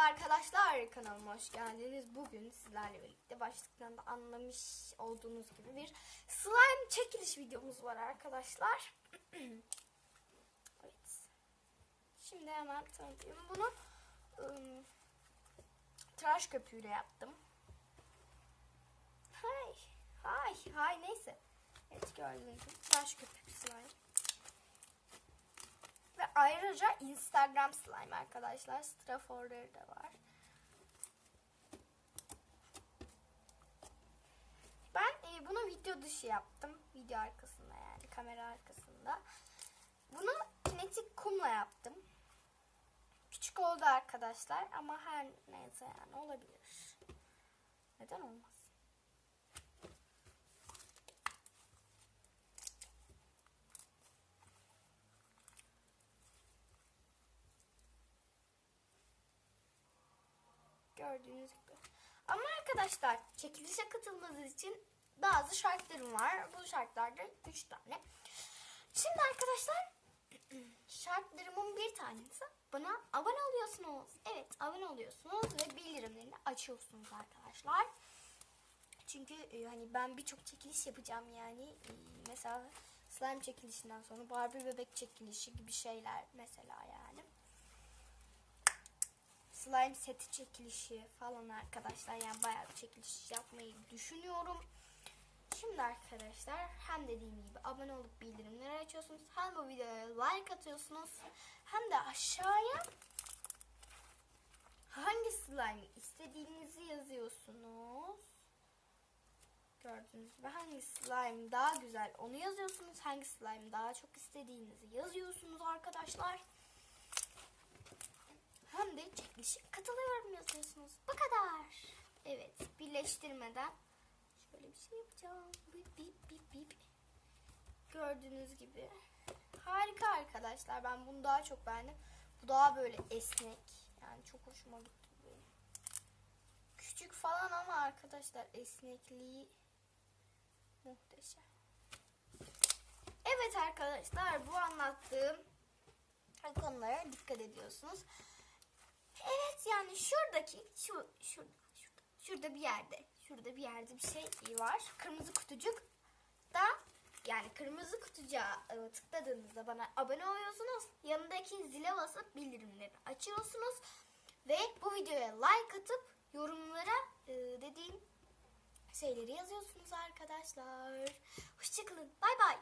arkadaşlar, kanalıma hoş geldiniz. Bugün sizlerle birlikte başlıktan da anlamış olduğunuz gibi bir slime çekiliş videomuz var arkadaşlar. Evet. Şimdi hemen tanıtayım. Bunu tıraş köpüğüyle yaptım. Hay neyse. Evet, gördüğünüz gibi tıraş köpük slime. Ve ayrıca Instagram slime arkadaşlar. Straforları da var. Ben bunu video dışı yaptım. Video arkasında, yani kamera arkasında. Bunu kinetik kumla yaptım. Küçük oldu arkadaşlar ama her neyse, yani olabilir. Neden olmaz? Gördüğünüz gibi. Ama arkadaşlar, çekilişe katılmanız için bazı şartlarım var. Bu şartlarda 3 tane. Şimdi arkadaşlar, şartlarımın bir tanesi, bana abone oluyorsunuz. Evet, abone oluyorsunuz ve bildirimlerini açıyorsunuz arkadaşlar. Çünkü hani ben birçok çekiliş yapacağım yani. Mesela slime çekilişinden sonra Barbie bebek çekilişi gibi şeyler mesela yani. Slime seti çekilişi falan arkadaşlar, yani bayağı bir çekiliş yapmayı düşünüyorum. Şimdi arkadaşlar, hem dediğim gibi abone olup bildirimleri açıyorsunuz, hem bu videoya like atıyorsunuz, hem de aşağıya hangi slime istediğinizi yazıyorsunuz. Gördüğünüz gibi hangi slime daha güzel onu yazıyorsunuz, hangi slime daha çok istediğinizi yazıyorsunuz arkadaşlar. Hem de çekilişe katılıyorum yazıyorsunuz. Bu kadar. Evet, birleştirmeden şöyle bir şey yapacağım. Bip bip bip bip. Gördüğünüz gibi. Harika arkadaşlar. Ben bunu daha çok beğendim. Bu daha böyle esnek. Yani çok hoşuma gitti benim. Küçük falan ama arkadaşlar esnekliği muhteşem. Evet arkadaşlar, bu anlattığım konulara dikkat ediyorsunuz. Evet, yani şuradaki şurada bir yerde bir şey var. Kırmızı kutucuk da, yani kırmızı kutucuğa tıkladığınızda bana abone oluyorsunuz. Yanındaki zile basıp bildirimleri açıyorsunuz ve bu videoya like atıp yorumlara dediğim şeyleri yazıyorsunuz arkadaşlar. Hoşçakalın. Bay bay.